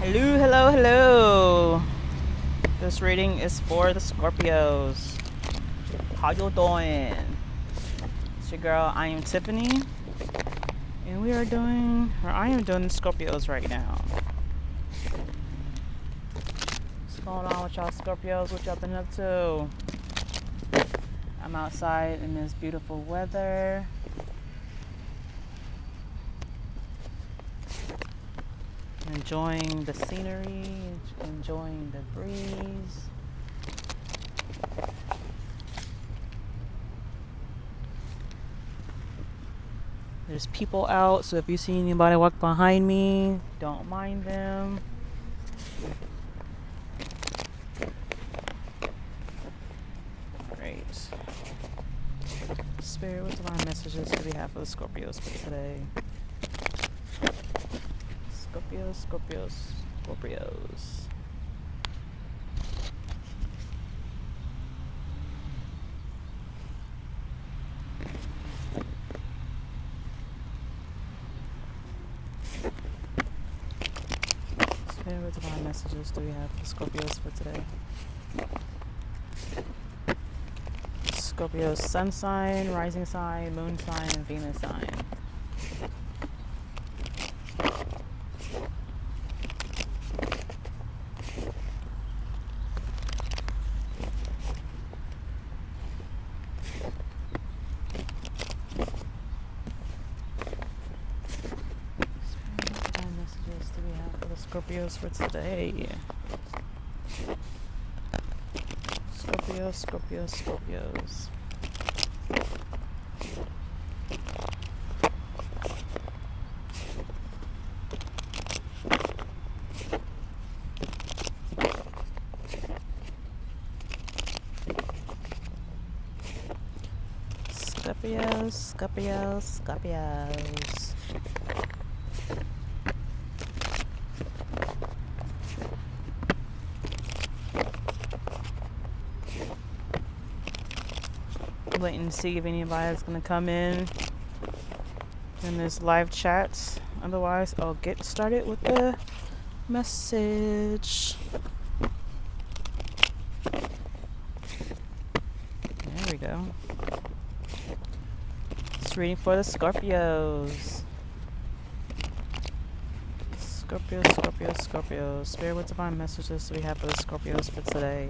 Hello, hello, hello. This reading is for the Scorpios. How you doing? It's your girl, I.am.Tiffanee. And we are doing, or I am doing the Scorpios right now. What's going on with y'all Scorpios? What y'all been up to? I'm outside in this beautiful weather. Enjoying the scenery, enjoying the breeze. There's people out, so if you see anybody walk behind me, don't mind them. Alright. Spirit, what divine messages do we have for the Scorpios for today? Scorpios, Scorpios, Scorpios. Spirit, what divine messages do we have for the Scorpios for today? Scorpio's sun sign, rising sign, moon sign, and Venus sign. Scorpios for today. Scorpios, Scorpios, Scorpios. Scorpios, Scorpios, Scorpios. Waiting to see if anybody's gonna come in this live chat. Otherwise, I'll get started with the message. There we go. It's reading for the Scorpios. Scorpios, Scorpios, Scorpios. Spirit, what divine messages do we have for the Scorpios for today?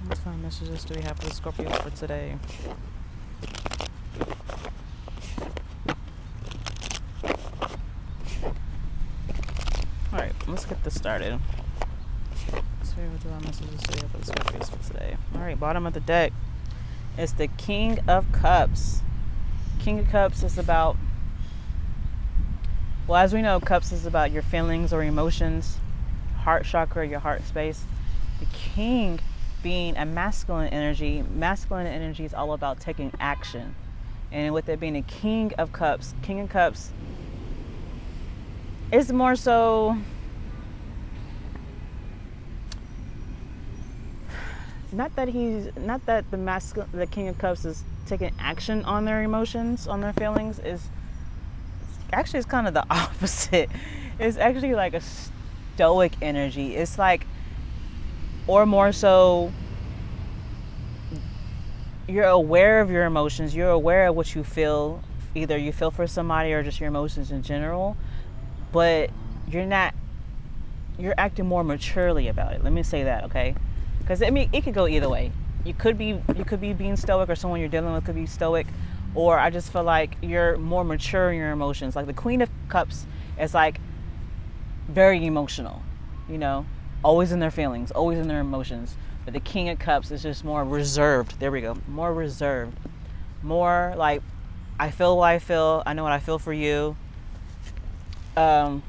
What divine messages do we have for the Scorpios for today? Alright, let's get this started. What divine messages do we have for the Scorpios for today? Alright, bottom of the deck is the King of Cups. King of Cups is about, well, as we know, Cups is about your feelings or emotions, heart chakra, your heart space. The King being a masculine energy is all about taking action. And with it being a King of Cups is more so not that the King of Cups is taking action on their emotions, on their feelings. It's kind of the opposite. It's actually like a stoic energy. It's like, or more so, you're aware of your emotions. You're aware of what you feel. Either you feel for somebody or just your emotions in general. But you're acting more maturely about it. Let me say that, okay? Because it could go either way. You could be being stoic, or someone you're dealing with could be stoic, or I just feel like you're more mature in your emotions. Like the Queen of Cups is like very emotional, always in their feelings, always in their emotions. But the King of Cups is just more reserved. There we go. More reserved. More like, I feel what I feel. I know what I feel for you. But I'm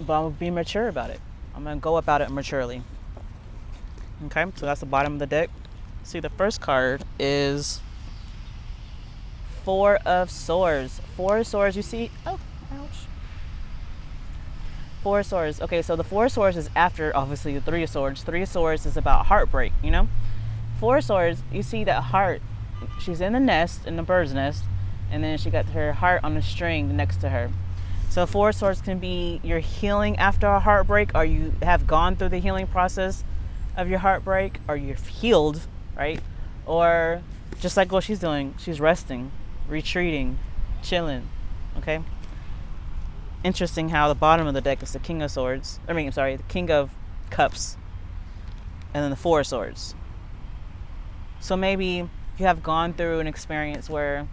going to be mature about it. I'm going to go about it maturely. Okay, so that's the bottom of the deck. See, the first card is Four of Swords. Four of Swords, you see? Oh, ouch. Four of Swords. Okay, so the Four of Swords is after, obviously, the Three of Swords. Three of Swords is about heartbreak, you know? Four of Swords, you see that heart. She's in the nest, in the bird's nest, and then she got her heart on a string next to her. So Four of Swords can be you're healing after a heartbreak, or you have gone through the healing process of your heartbreak, or you've healed, right? Or just like what she's doing, she's resting, retreating, chilling, okay? Interesting how the bottom of the deck is the King of Swords. The King of Cups, and then the Four of Swords. So maybe you have gone through an experience where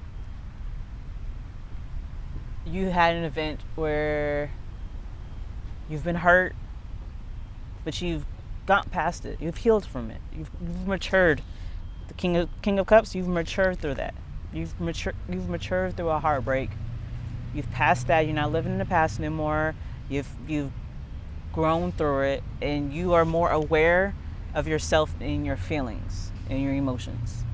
you had an event where you've been hurt, but you've got past it. You've healed from it. You've matured. The King of Cups, you've matured through that. You've matured through a heartbreak. You've passed that. You're not living in the past anymore. You've grown through it, and you are more aware of yourself and your feelings and your emotions.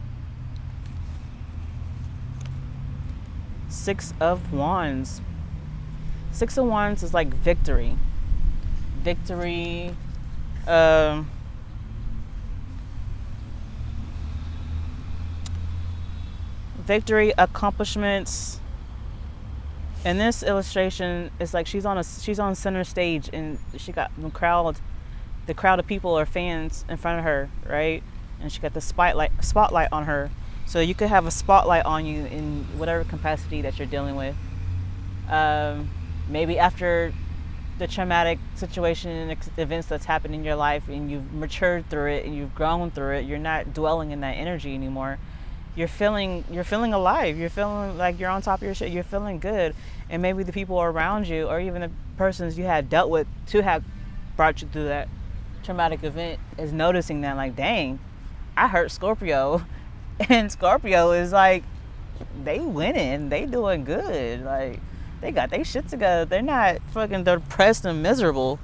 Six of Wands. Six of Wands is like victory. Victory. Victory, accomplishments. In this illustration, it's like she's on center stage, and she got the crowd of people or fans in front of her, right? And she got the spotlight on her. So you could have a spotlight on you in whatever capacity that you're dealing with. Maybe after the traumatic situation and events that's happened in your life, and you've matured through it and you've grown through it, you're not dwelling in that energy anymore. You're feeling alive. You're feeling like you're on top of your shit. You're feeling good. And maybe the people around you, or even the persons you had dealt with to have brought you through that traumatic event, is noticing that, like, dang, I hurt Scorpio. And Scorpio is like, they winning. They doing good. Like, they got their shit together. They're not fucking depressed and miserable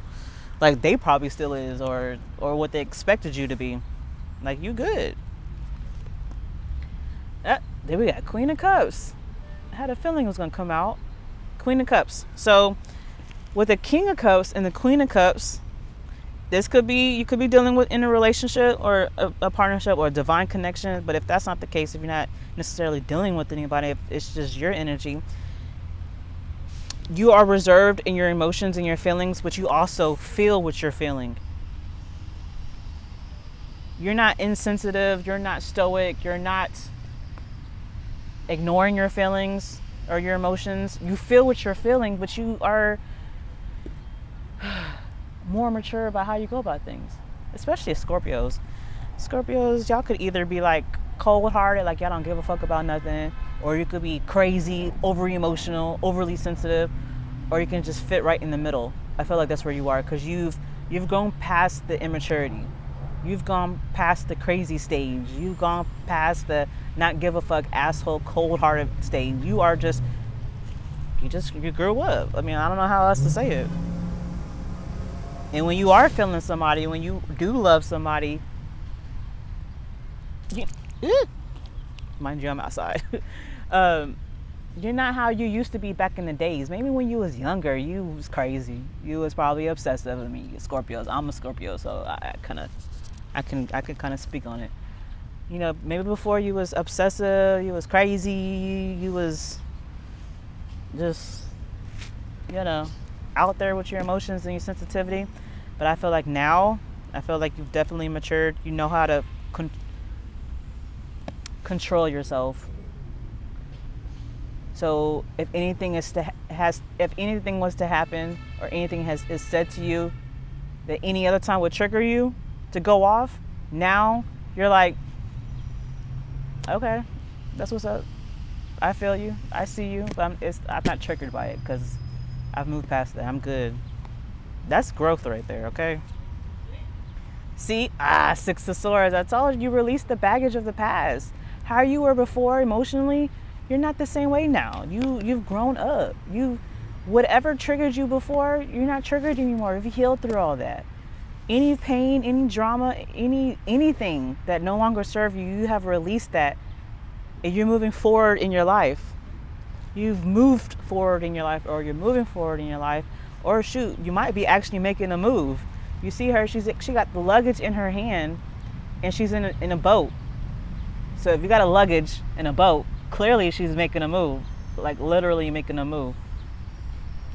like they probably still is, or what they expected you to be. Like, you good. Then we got Queen of Cups. I had a feeling it was going to come out. Queen of Cups. So with the King of Cups and the Queen of Cups, you could be dealing with in a relationship or a partnership or a divine connection. But if that's not the case, if you're not necessarily dealing with anybody, if it's just your energy, you are reserved in your emotions and your feelings, but you also feel what you're feeling. You're not insensitive. You're not stoic. You're not ignoring your feelings or your emotions. You feel what you're feeling, but you are more mature about how you go about things, especially as Scorpios. Scorpios, y'all could either be like cold-hearted, like y'all don't give a fuck about nothing, or you could be crazy, overly emotional, overly sensitive, or you can just fit right in the middle. I feel like that's where you are, because you've gone past the immaturity. You've gone past the crazy stage. You've gone past the not give a fuck, asshole, cold-hearted stage. You grew up. I mean, I don't know how else to say it. And when you are feeling somebody, when you do love somebody, mind you, I'm outside. You're not how you used to be back in the days. Maybe when you was younger, you was crazy. You was probably obsessive. I mean, Scorpios. I'm a Scorpio, so I could kind of speak on it. You know, maybe before you was obsessive, you was crazy, you was just, out there with your emotions and your sensitivity. But I feel like now, you've definitely matured. You know how to control yourself. So if anything was to happen, or anything is said to you that any other time would trigger you to go off, now you're like, okay, that's what's up. I feel you. I see you. But I'm not triggered by it, because I've moved past that. I'm good. That's growth right there, okay? See? Six of Swords. I told you release the baggage of the past. How you were before emotionally, you're not the same way now. You've grown up. Whatever triggered you before, you're not triggered anymore. You've healed through all that. Any pain, any drama, anything that no longer serves you, you have released that and you're moving forward in your life. You've moved forward in your life, or you're moving forward in your life, or shoot, you might be actually making a move. You see her, she got the luggage in her hand, and she's in a boat. So if you got a luggage in a boat, clearly she's making a move, like literally making a move.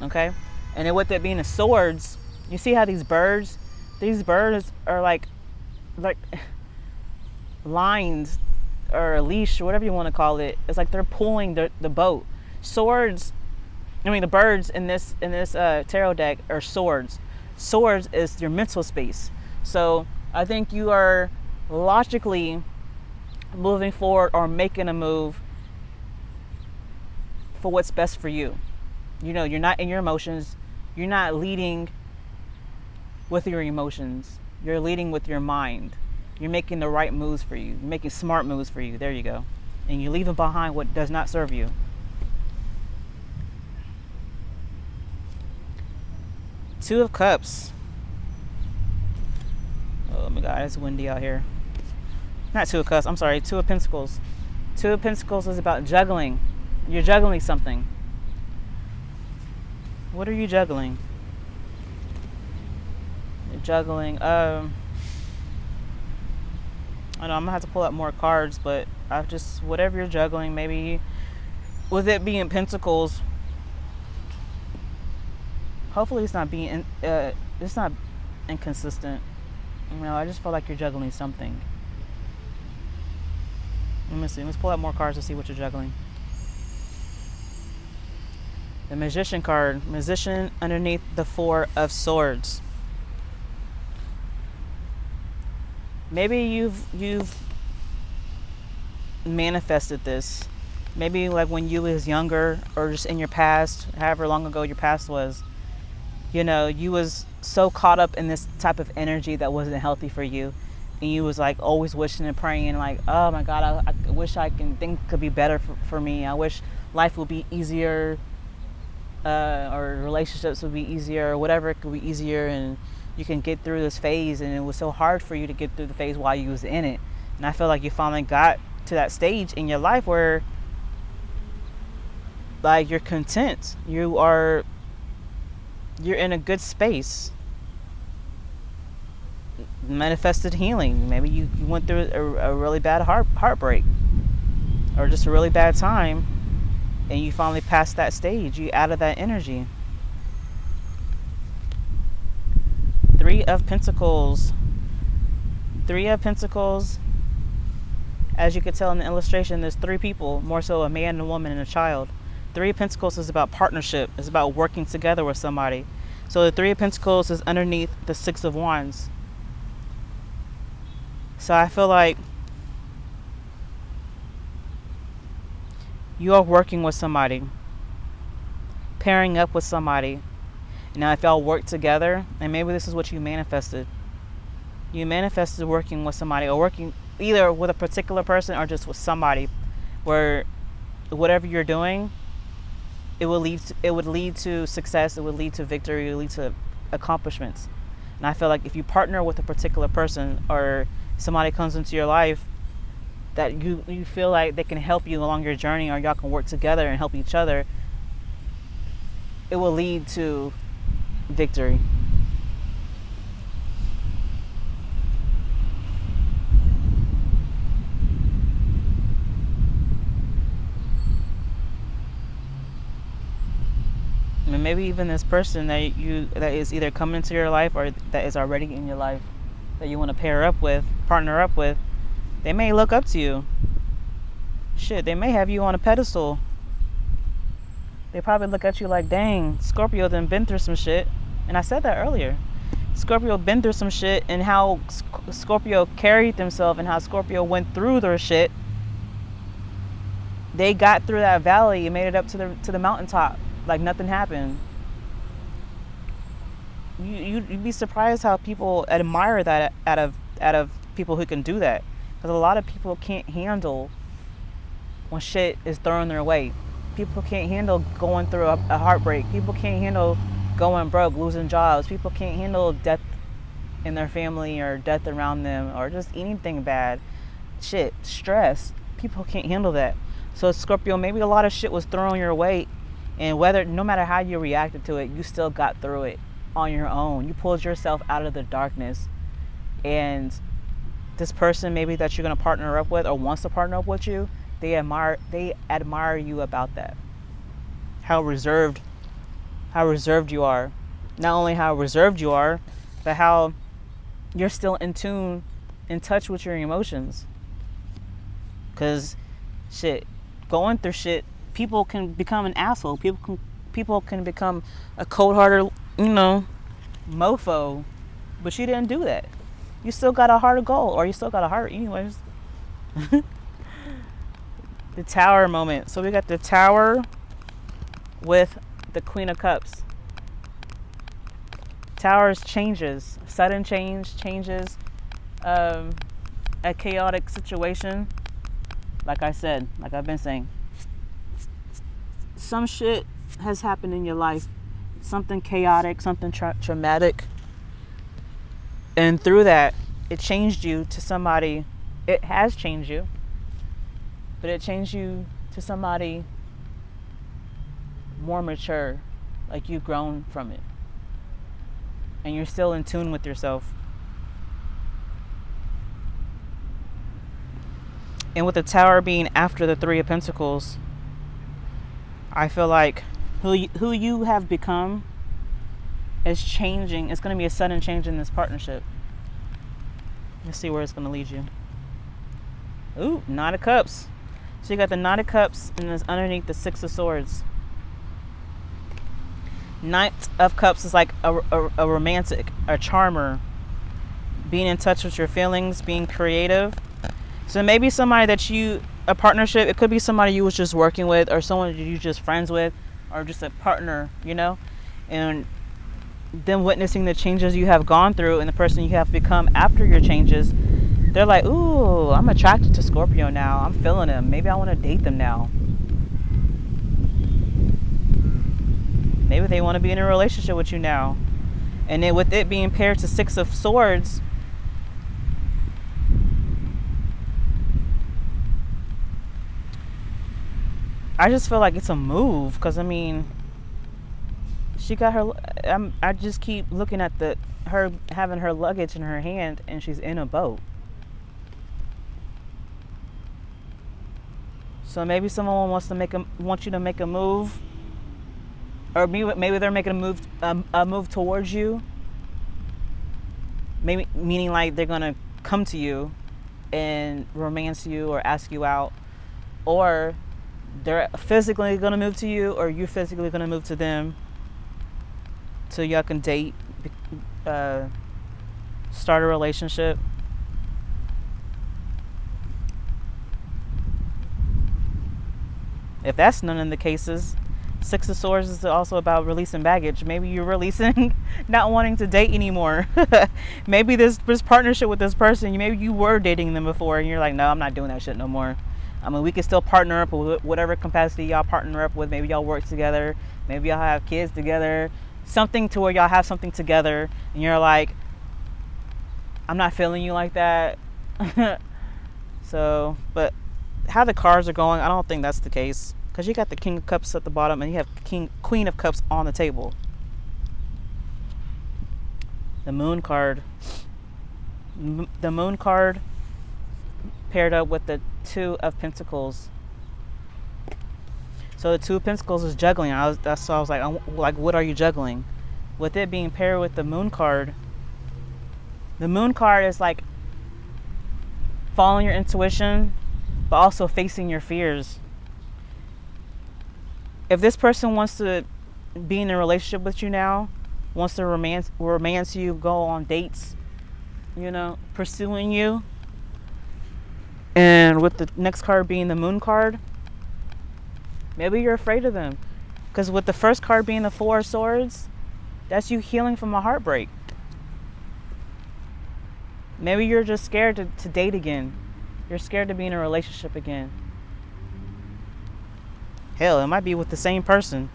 Okay, and then with that being the swords, you see how these birds are like lines or a leash or whatever you want to call it. It's like they're pulling the boat. The birds in this tarot deck are swords. Swords is your mental space. So I think you are logically moving forward or making a move for what's best for you. You're not in your emotions. You're not leading with your emotions. You're leading with your mind. You're making the right moves for you. You're making smart moves for you. There you go. And you're leaving behind what does not serve you. Two of Cups. Oh my God, it's windy out here. Not Two of Cups, I'm sorry, Two of Pentacles. Two of Pentacles is about juggling. You're juggling something. What are you juggling? You're juggling, I know I'm gonna have to pull out more cards, but whatever you're juggling, maybe with it being Pentacles, hopefully it's not inconsistent. I just feel like you're juggling something. Let me see. Let's pull out more cards to see what you're juggling. The Magician card. Magician underneath the Four of Swords. Maybe you've manifested this. Maybe like when you was younger, or just in your past, however long ago your past was. You was so caught up in this type of energy that wasn't healthy for you. And you was like always wishing and praying like, oh my God, I wish things could be better for me. I wish life would be easier, or relationships would be easier, or whatever, it could be easier, and you can get through this phase. And it was so hard for you to get through the phase while you was in it. And I feel like you finally got to that stage in your life where like you're content. You're in a good space. Manifested healing. Maybe you went through a really bad heartbreak, or just a really bad time, and you finally passed that stage. You out of that energy. Three of Pentacles. Three of Pentacles. As you could tell in the illustration, there's three people, more so a man, a woman, and a child. Three of Pentacles is about partnership. It's about working together with somebody. So the Three of Pentacles is underneath the Six of Wands. So I feel like you are working with somebody, pairing up with somebody. Now if y'all work together, and maybe this is what you manifested. You manifested working with somebody, or working either with a particular person or just with somebody, where whatever you're doing, it would lead to success, it would lead to victory, it would lead to accomplishments. And I feel like if you partner with a particular person, or somebody comes into your life that you feel like they can help you along your journey, or y'all can work together and help each other, it will lead to victory. And maybe even this person that is either coming into your life, or that is already in your life, that you want to partner up with, they may look up to you. Shit, they may have you on a pedestal. They probably look at you like, dang, Scorpio done been through some shit. And I said that earlier. Scorpio been through some shit, and how Scorpio carried themselves, and how Scorpio went through their shit. They got through that valley and made it up to the mountaintop like nothing happened. You'd be surprised how people admire that out of people who can do that. Because a lot of people can't handle when shit is thrown their way. People can't handle going through a heartbreak. People can't handle going broke, losing jobs. People can't handle death in their family, or death around them, or just anything bad. Shit, stress. people can't handle that. So Scorpio, maybe a lot of shit was thrown your way, and no matter how you reacted to it, you still got through it on your own. You pulled yourself out of the darkness. And this person maybe that you're going to partner up with or wants to partner up with you, they admire you about that. How reserved you are. Not only how reserved you are, but how you're still in touch with your emotions. Because shit, going through shit, people can become an asshole. People can become a cold-hearted, mofo. But you didn't do that. You still got a heart of gold, or you still got a heart anyways. The Tower moment. So we got the Tower with the Queen of Cups. Towers changes, sudden changes, a chaotic situation. Like I've been saying, some shit has happened in your life, something chaotic, something traumatic, and through that, it changed you to somebody. It has changed you, but it changed you to somebody more mature, like you've grown from it, and you're still in tune with yourself. And with the Tower being after the Three of Pentacles, I feel like who you have become is changing. It's going to be a sudden change in this partnership. Let's see where it's going to lead you. Ooh, Knight of Cups. So you got the Knight of Cups, and it's underneath the Six of Swords. Knight of Cups is like a romantic, a charmer, being in touch with your feelings, being creative. So maybe somebody a partnership, it could be somebody you was just working with, or someone you just friends with, or just a partner, and them witnessing the changes you have gone through and the person you have become after your changes. They're like, ooh, I'm attracted to Scorpio now. I'm feeling him. Maybe I want to date them now. Maybe they want to be in a relationship with you now. And then with it being paired to Six of Swords, I just feel like it's a move. Because, she got her... I just keep looking at her having her luggage in her hand, and she's in a boat. So maybe someone wants you to make a move, or maybe they're making a move towards you. Maybe meaning like they're gonna come to you and romance you or ask you out, or they're physically gonna move to you, or you physically gonna move to them, so y'all can date, start a relationship. If that's none of the cases, Six of Swords is also about releasing baggage. Maybe you're releasing not wanting to date anymore. Maybe this partnership with this person, maybe you were dating them before and you're like, no, I'm not doing that shit no more. We can still partner up with whatever capacity y'all partner up with. Maybe y'all work together. Maybe y'all have kids together. Something to where y'all have something together and you're like, I'm not feeling you like that. So, but how the cards are going, I don't think that's the case, because you got the King of Cups at the bottom and you have Queen of Cups on the table. The Moon card paired up with the Two of Pentacles. So the Two of Pentacles is juggling. I was like, what are you juggling? With it being paired with the Moon card is like following your intuition, but also facing your fears. If this person wants to be in a relationship with you now, wants to romance you, go on dates, pursuing you, and with the next card being the Moon card, maybe you're afraid of them. Because with the first card being the Four of Swords, that's you healing from a heartbreak. Maybe you're just scared to date again. You're scared to be in a relationship again. Hell, it might be with the same person.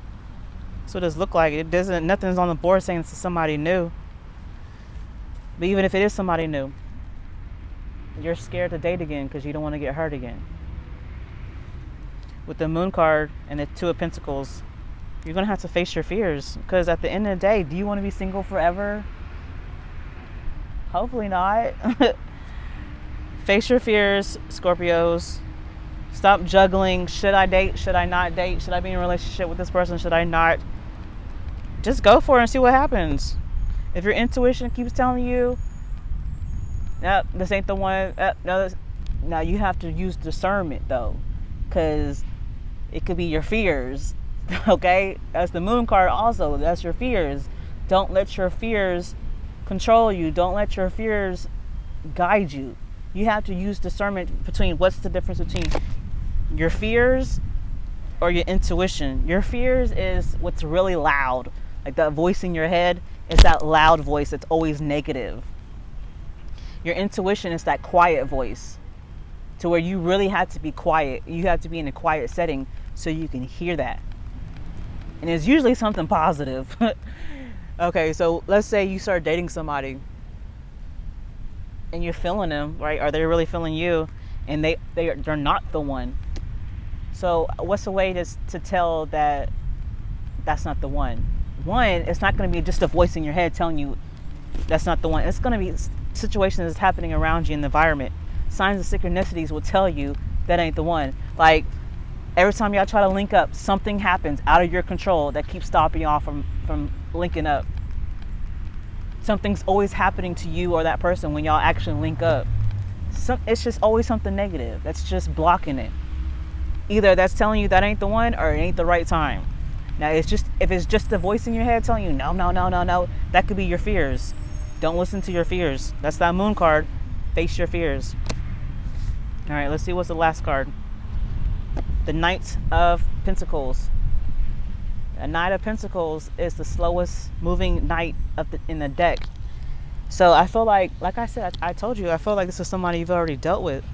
That's what it look like. Nothing's on the board saying it's somebody new. But even if it is somebody new, you're scared to date again because you don't want to get hurt again. with the Moon card and the Two of Pentacles, you're going to have to face your fears. Because at the end of the day, do you want to be single forever? Hopefully not. Face your fears, Scorpios. Stop juggling. Should I date? Should I not date? Should I be in a relationship with this person? Should I not? Just go for it and see what happens. If your intuition keeps telling you, nope, this ain't the one. No, now you have to use discernment though, because it could be your fears. Okay, that's the Moon card. Also, that's your fears. Don't let your fears control you. Don't let your fears guide you. You have to use discernment between what's the difference between your fears or your intuition. Your fears is what's really loud, like that voice in your head. It's that loud voice that's always negative. Your intuition is that quiet voice, to where you really have to be quiet. You have to be in a quiet setting so you can hear that. And it's usually something positive. Okay, so let's say you start dating somebody and you're feeling them, right? Are they really feeling you? And they're not the one. So what's the way to tell that that's not the one? One, it's not going to be just a voice in your head telling you that's not the one. It's going to be situations that's happening around you in the environment. Signs of synchronicities will tell you that ain't the one. Like every time y'all try to link up, something happens out of your control that keeps stopping y'all from linking up. Something's always happening to you or that person when y'all actually link up. It's just always something negative that's just blocking it. Either that's telling you that ain't the one or it ain't the right time. Now, if it's just the voice in your head telling you no, that could be your fears. Don't listen to your fears. That's that Moon card. Face your fears. All right, let's see what's the last card. The Knight of Pentacles. A Knight of Pentacles is the slowest moving knight in the deck. So I feel like I said, I told you, I feel like this is somebody you've already dealt with.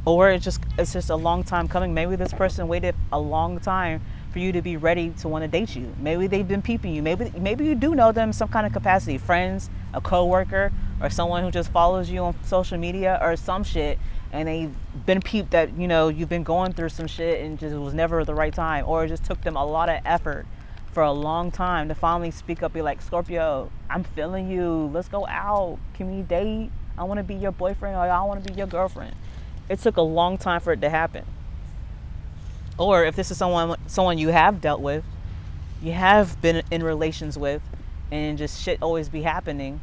Or it's just a long time coming. Maybe this person waited a long time for you to be ready to want to date you. Maybe they've been peeping you. Maybe you do know them in some kind of capacity. Friends, a coworker, or someone who just follows you on social media or some shit. And they've been peeped that, you've been going through some shit and just it was never the right time. Or it just took them a lot of effort for a long time to finally speak up, be like, Scorpio, I'm feeling you. Let's go out. Can we date? I want to be your boyfriend, or I want to be your girlfriend. It took a long time for it to happen. Or if this is someone you have dealt with, you have been in relations with, and just shit always be happening,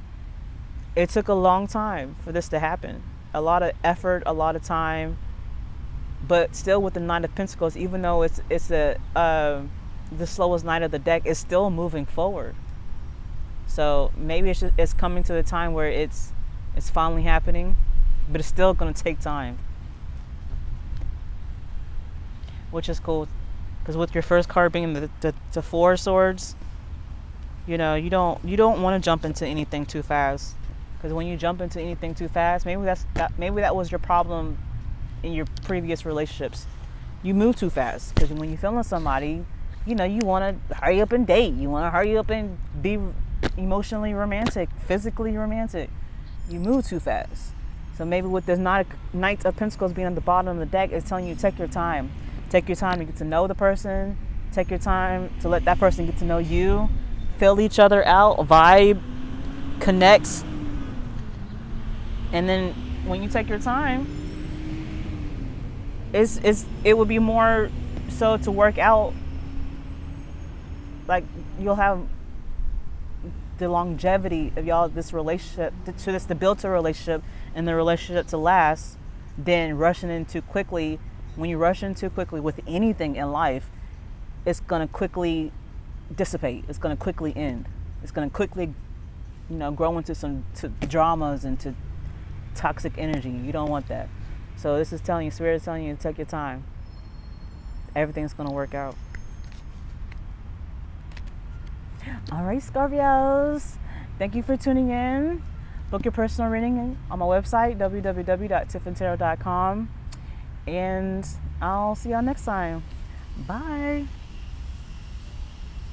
it took a long time for this to happen. A lot of effort, a lot of time, but still with the Nine of Pentacles, even though it's the slowest knight of the deck, it's still moving forward. So maybe it's coming to the time where it's finally happening, but it's still going to take time, which is cool, because with your first card being the Four of Swords, you don't want to jump into anything too fast. Because when you jump into anything too fast, maybe that was your problem in your previous relationships. You move too fast. Because when you're feeling somebody, you want to hurry up and date. You want to hurry up and be emotionally romantic, physically romantic. You move too fast. So maybe with this Knight of Pentacles being on the bottom of the deck, it's telling you take your time. Take your time to get to know the person. Take your time to let that person get to know you. Fill each other out, vibe, connect. And then when you take your time, it would be more so to work out. Like you'll have the longevity of y'all, this relationship, to build a relationship and the relationship to last, than rushing in too quickly. When you rush in too quickly with anything in life, it's gonna quickly dissipate. It's gonna quickly end. It's gonna quickly, grow into dramas and to toxic energy. You don't want that. So this is telling you, Spirit is telling you to take your time. Everything's going to work out. All right, Scorpios. Thank you for tuning in. Book your personal reading on my website, www.tiffaneetarot.com. And I'll see y'all next time. Bye.